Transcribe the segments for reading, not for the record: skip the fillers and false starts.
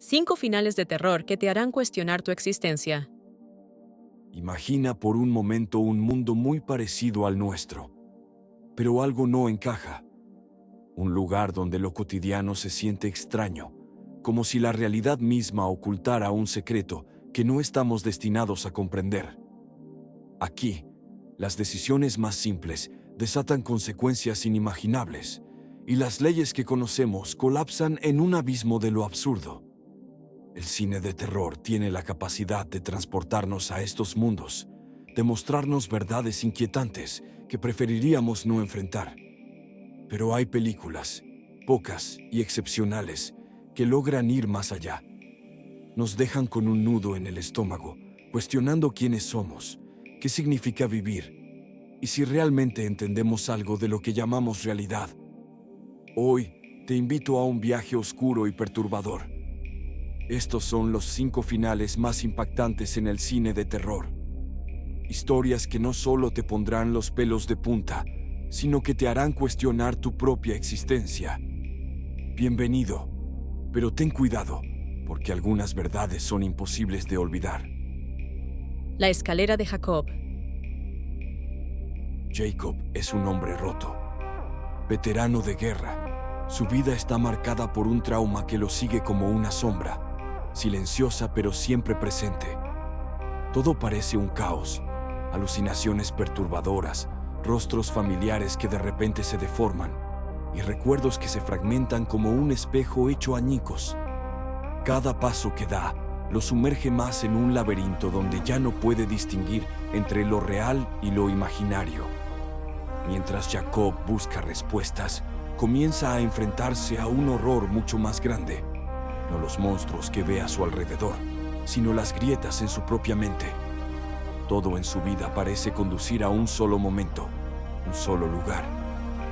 5 finales de terror que te harán cuestionar tu existencia. Imagina por un momento un mundo muy parecido al nuestro, pero algo no encaja. Un lugar donde lo cotidiano se siente extraño, como si la realidad misma ocultara un secreto que no estamos destinados a comprender. Aquí, las decisiones más simples desatan consecuencias inimaginables, y las leyes que conocemos colapsan en un abismo de lo absurdo. El cine de terror tiene la capacidad de transportarnos a estos mundos, de mostrarnos verdades inquietantes que preferiríamos no enfrentar. Pero hay películas, pocas y excepcionales, que logran ir más allá. Nos dejan con un nudo en el estómago, cuestionando quiénes somos, qué significa vivir y si realmente entendemos algo de lo que llamamos realidad. Hoy te invito a un viaje oscuro y perturbador. Estos son los 5 finales más impactantes en el cine de terror. Historias que no solo te pondrán los pelos de punta, sino que te harán cuestionar tu propia existencia. Bienvenido, pero ten cuidado, porque algunas verdades son imposibles de olvidar. La escalera de Jacob. Jacob es un hombre roto, veterano de guerra. Su vida está marcada por un trauma que lo sigue como una sombra, silenciosa pero siempre presente. Todo parece un caos, alucinaciones perturbadoras, rostros familiares que de repente se deforman y recuerdos que se fragmentan como un espejo hecho añicos. Cada paso que da lo sumerge más en un laberinto donde ya no puede distinguir entre lo real y lo imaginario. Mientras Jacob busca respuestas, comienza a enfrentarse a un horror mucho más grande. No los monstruos que ve a su alrededor, sino las grietas en su propia mente. Todo en su vida parece conducir a un solo momento, un solo lugar.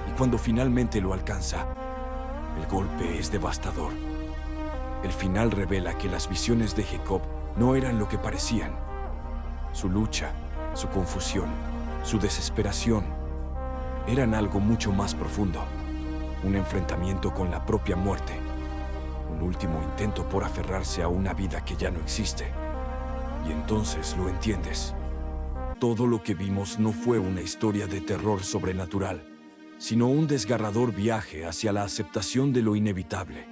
Y cuando finalmente lo alcanza, el golpe es devastador. El final revela que las visiones de Jacob no eran lo que parecían. Su lucha, su confusión, su desesperación eran algo mucho más profundo. Un enfrentamiento con la propia muerte. Un último intento por aferrarse a una vida que ya no existe. Y entonces lo entiendes. Todo lo que vimos no fue una historia de terror sobrenatural, sino un desgarrador viaje hacia la aceptación de lo inevitable.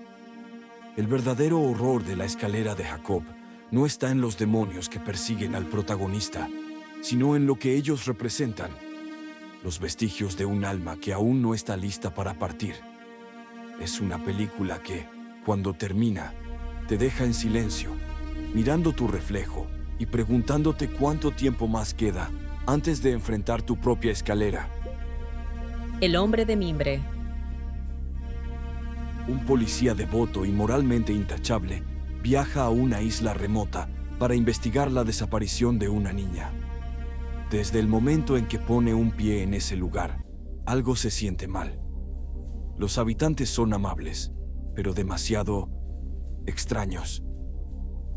El verdadero horror de la escalera de Jacob no está en los demonios que persiguen al protagonista, sino en lo que ellos representan, los vestigios de un alma que aún no está lista para partir. Es una película que, cuando termina, te deja en silencio, mirando tu reflejo y preguntándote cuánto tiempo más queda antes de enfrentar tu propia escalera. El hombre de mimbre. Un policía devoto y moralmente intachable viaja a una isla remota para investigar la desaparición de una niña. Desde el momento en que pone un pie en ese lugar, algo se siente mal. Los habitantes son amables, pero demasiado extraños.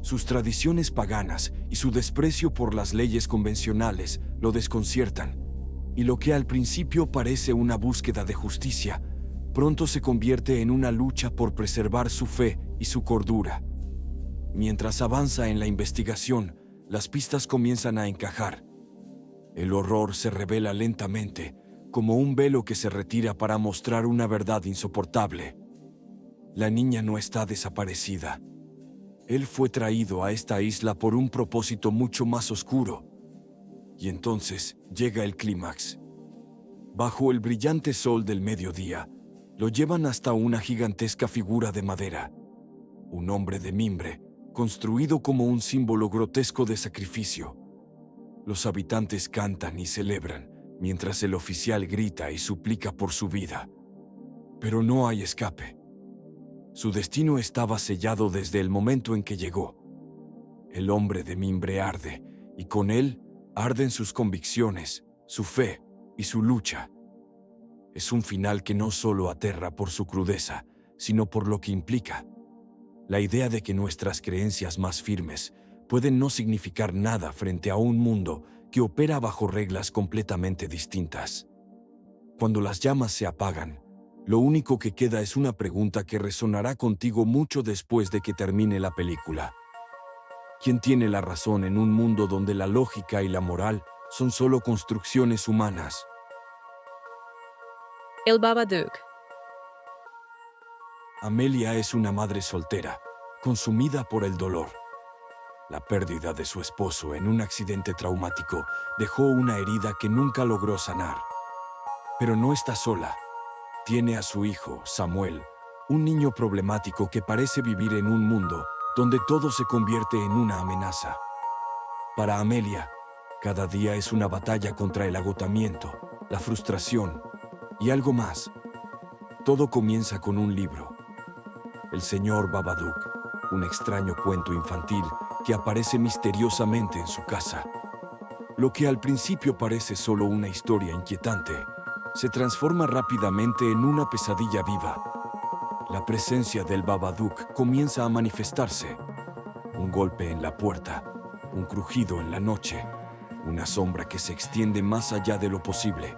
Sus tradiciones paganas y su desprecio por las leyes convencionales lo desconciertan, y lo que al principio parece una búsqueda de justicia, pronto se convierte en una lucha por preservar su fe y su cordura. Mientras avanza en la investigación, las pistas comienzan a encajar. El horror se revela lentamente, como un velo que se retira para mostrar una verdad insoportable. La niña no está desaparecida. Él fue traído a esta isla por un propósito mucho más oscuro. Y entonces llega el clímax. Bajo el brillante sol del mediodía, lo llevan hasta una gigantesca figura de madera. Un hombre de mimbre, construido como un símbolo grotesco de sacrificio. Los habitantes cantan y celebran, mientras el oficial grita y suplica por su vida. Pero no hay escape. Su destino estaba sellado desde el momento en que llegó. El hombre de mimbre arde, y con él arden sus convicciones, su fe y su lucha. Es un final que no solo aterra por su crudeza, sino por lo que implica. La idea de que nuestras creencias más firmes pueden no significar nada frente a un mundo que opera bajo reglas completamente distintas. Cuando las llamas se apagan, Lo único que queda es una pregunta que resonará contigo mucho después de que termine la película. ¿Quién tiene la razón en un mundo donde la lógica y la moral son solo construcciones humanas? El Babadook. Amelia es una madre soltera, consumida por el dolor. La pérdida de su esposo en un accidente traumático dejó una herida que nunca logró sanar. Pero no está sola. Tiene a su hijo, Samuel, un niño problemático que parece vivir en un mundo donde todo se convierte en una amenaza. Para Amelia, cada día es una batalla contra el agotamiento, la frustración y algo más. Todo comienza con un libro. El señor Babadook, un extraño cuento infantil que aparece misteriosamente en su casa. Lo que al principio parece solo una historia inquietante, se transforma rápidamente en una pesadilla viva. La presencia del Babadook comienza a manifestarse. Un golpe en la puerta, un crujido en la noche, una sombra que se extiende más allá de lo posible.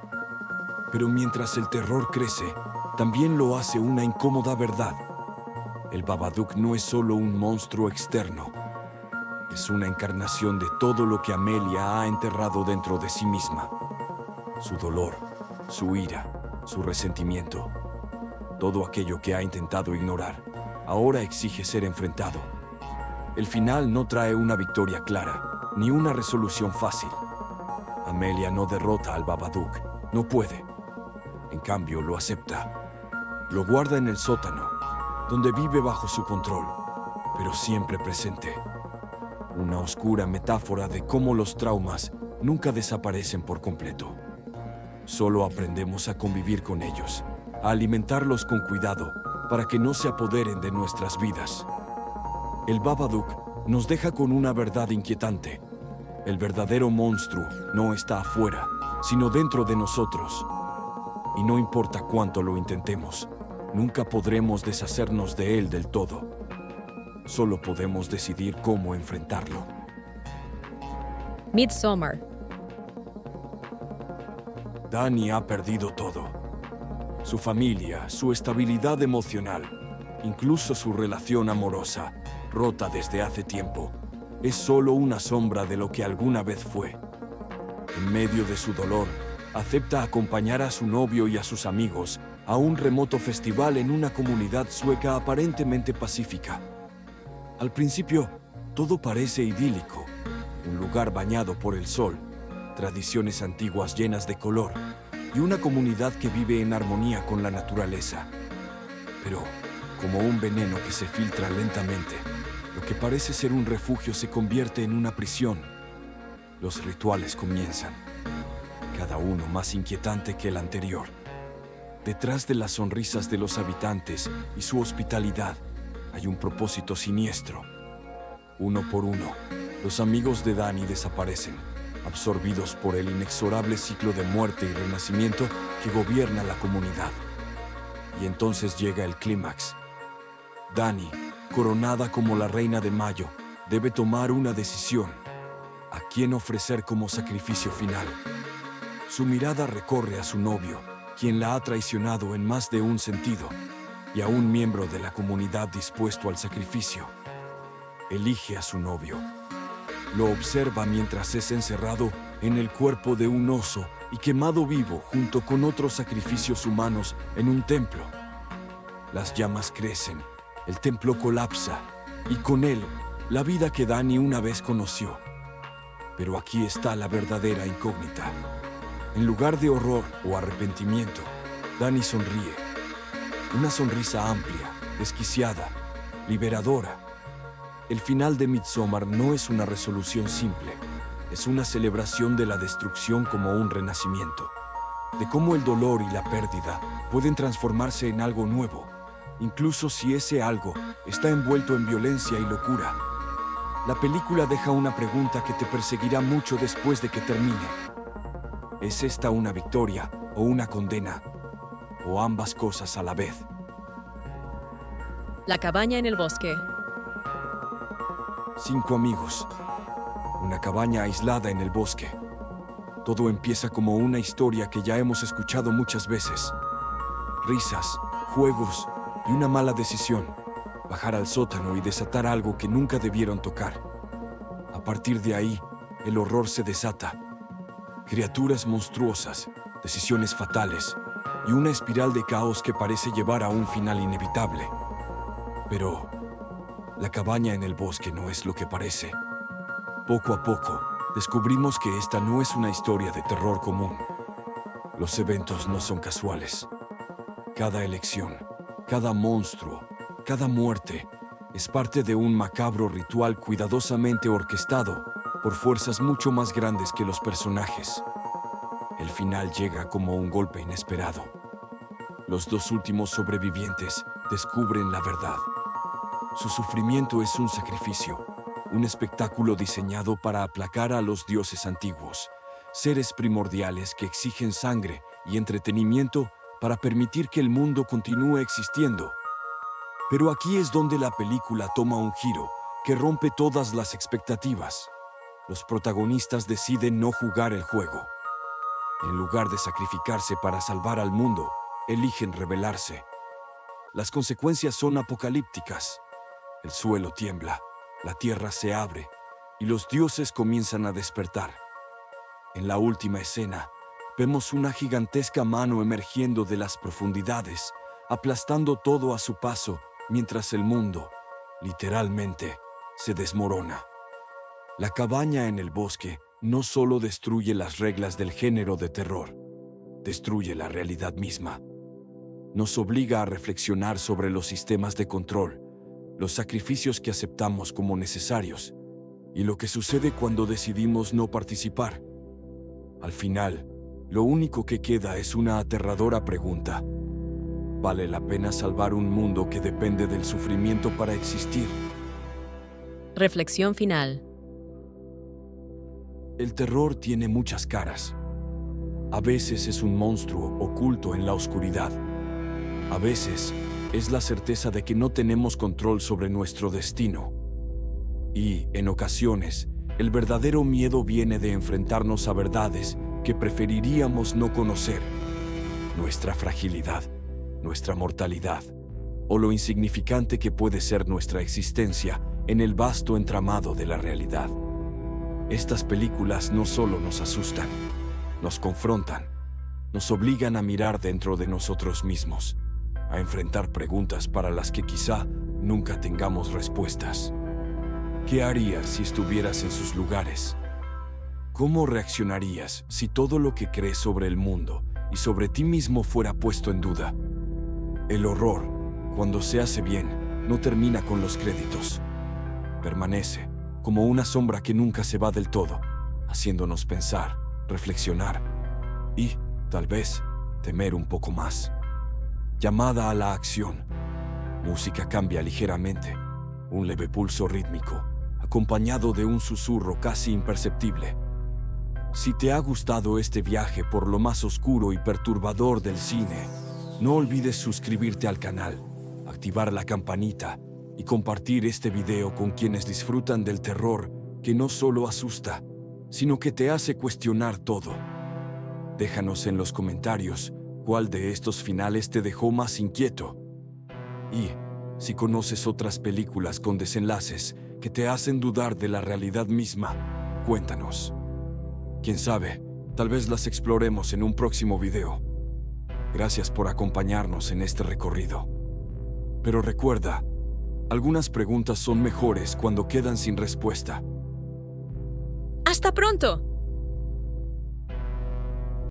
Pero mientras el terror crece, también lo hace una incómoda verdad. El Babadook no es solo un monstruo externo. Es una encarnación de todo lo que Amelia ha enterrado dentro de sí misma. Su dolor, su ira, su resentimiento. Todo aquello que ha intentado ignorar, ahora exige ser enfrentado. El final no trae una victoria clara, ni una resolución fácil. Amelia no derrota al Babadook, no puede. En cambio, lo acepta. Lo guarda en el sótano, donde vive bajo su control, pero siempre presente. Una oscura metáfora de cómo los traumas nunca desaparecen por completo. Solo aprendemos a convivir con ellos, a alimentarlos con cuidado, para que no se apoderen de nuestras vidas. El Babadook nos deja con una verdad inquietante. El verdadero monstruo no está afuera, sino dentro de nosotros. Y no importa cuánto lo intentemos, nunca podremos deshacernos de él del todo. Solo podemos decidir cómo enfrentarlo. Midsommar. Danny ha perdido todo. Su familia, su estabilidad emocional, incluso su relación amorosa, rota desde hace tiempo, es solo una sombra de lo que alguna vez fue. En medio de su dolor, acepta acompañar a su novio y a sus amigos a un remoto festival en una comunidad sueca aparentemente pacífica. Al principio, todo parece idílico, un lugar bañado por el sol, tradiciones antiguas llenas de color y una comunidad que vive en armonía con la naturaleza. Pero, como un veneno que se filtra lentamente, lo que parece ser un refugio se convierte en una prisión. Los rituales comienzan, cada uno más inquietante que el anterior. Detrás de las sonrisas de los habitantes y su hospitalidad, hay un propósito siniestro. Uno por uno, los amigos de Danny desaparecen, absorbidos por el inexorable ciclo de muerte y renacimiento que gobierna la comunidad. Y entonces llega el clímax. Danny, coronada como la reina de Mayo, debe tomar una decisión. ¿A quién ofrecer como sacrificio final? Su mirada recorre a su novio, quien la ha traicionado en más de un sentido, y a un miembro de la comunidad dispuesto al sacrificio. Elige a su novio. Lo observa mientras es encerrado en el cuerpo de un oso y quemado vivo junto con otros sacrificios humanos en un templo. Las llamas crecen, el templo colapsa y con él la vida que Danny una vez conoció. Pero aquí está la verdadera incógnita. En lugar de horror o arrepentimiento, Danny sonríe. Una sonrisa amplia, desquiciada, liberadora. El final de Midsommar no es una resolución simple, es una celebración de la destrucción como un renacimiento, de cómo el dolor y la pérdida pueden transformarse en algo nuevo, incluso si ese algo está envuelto en violencia y locura. La película deja una pregunta que te perseguirá mucho después de que termine. ¿Es esta una victoria o una condena? ¿O ambas cosas a la vez? La cabaña en el bosque. 5 amigos. Una cabaña aislada en el bosque. Todo empieza como una historia que ya hemos escuchado muchas veces. risas, juegos y una mala decisión, bajar al sótano y desatar algo que nunca debieron tocar. A partir de ahí, el horror se desata. Criaturas monstruosas, decisiones fatales y una espiral de caos que parece llevar a un final inevitable. Pero la cabaña en el bosque no es lo que parece. Poco a poco, descubrimos que esta no es una historia de terror común. Los eventos no son casuales. Cada elección, cada monstruo, cada muerte es parte de un macabro ritual cuidadosamente orquestado por fuerzas mucho más grandes que los personajes. El final llega como un golpe inesperado. Los dos últimos sobrevivientes descubren la verdad. Su sufrimiento es un sacrificio, un espectáculo diseñado para aplacar a los dioses antiguos, seres primordiales que exigen sangre y entretenimiento para permitir que el mundo continúe existiendo. Pero aquí es donde la película toma un giro que rompe todas las expectativas. Los protagonistas deciden no jugar el juego. En lugar de sacrificarse para salvar al mundo, eligen rebelarse. Las consecuencias son apocalípticas. El suelo tiembla, la tierra se abre y los dioses comienzan a despertar. En la última escena, vemos una gigantesca mano emergiendo de las profundidades, aplastando todo a su paso mientras el mundo, literalmente, se desmorona. La cabaña en el bosque no solo destruye las reglas del género de terror, destruye la realidad misma. Nos obliga a reflexionar sobre los sistemas de control, los sacrificios que aceptamos como necesarios y lo que sucede cuando decidimos no participar. Al final, lo único que queda es una aterradora pregunta. ¿Vale la pena salvar un mundo que depende del sufrimiento para existir? Reflexión final. El terror tiene muchas caras. A veces es un monstruo oculto en la oscuridad. A veces es la certeza de que no tenemos control sobre nuestro destino. Y, en ocasiones, el verdadero miedo viene de enfrentarnos a verdades que preferiríamos no conocer. Nuestra fragilidad, nuestra mortalidad, o lo insignificante que puede ser nuestra existencia en el vasto entramado de la realidad. Estas películas no solo nos asustan, nos confrontan, nos obligan a mirar dentro de nosotros mismos, a enfrentar preguntas para las que quizá nunca tengamos respuestas. ¿Qué harías si estuvieras en sus lugares? ¿Cómo reaccionarías si todo lo que crees sobre el mundo y sobre ti mismo fuera puesto en duda? El horror, cuando se hace bien, no termina con los créditos. Permanece como una sombra que nunca se va del todo, haciéndonos pensar, reflexionar y, tal vez, temer un poco más. Llamada a la acción. Música cambia ligeramente, un leve pulso rítmico, acompañado de un susurro casi imperceptible. Si te ha gustado este viaje por lo más oscuro y perturbador del cine, no olvides suscribirte al canal, activar la campanita y compartir este video con quienes disfrutan del terror que no solo asusta, sino que te hace cuestionar todo. Déjanos en los comentarios cuál de estos finales te dejó más inquieto. Y, si conoces otras películas con desenlaces que te hacen dudar de la realidad misma, cuéntanos. Quién sabe, tal vez las exploremos en un próximo video. Gracias por acompañarnos en este recorrido. Pero recuerda, algunas preguntas son mejores cuando quedan sin respuesta. ¡Hasta pronto!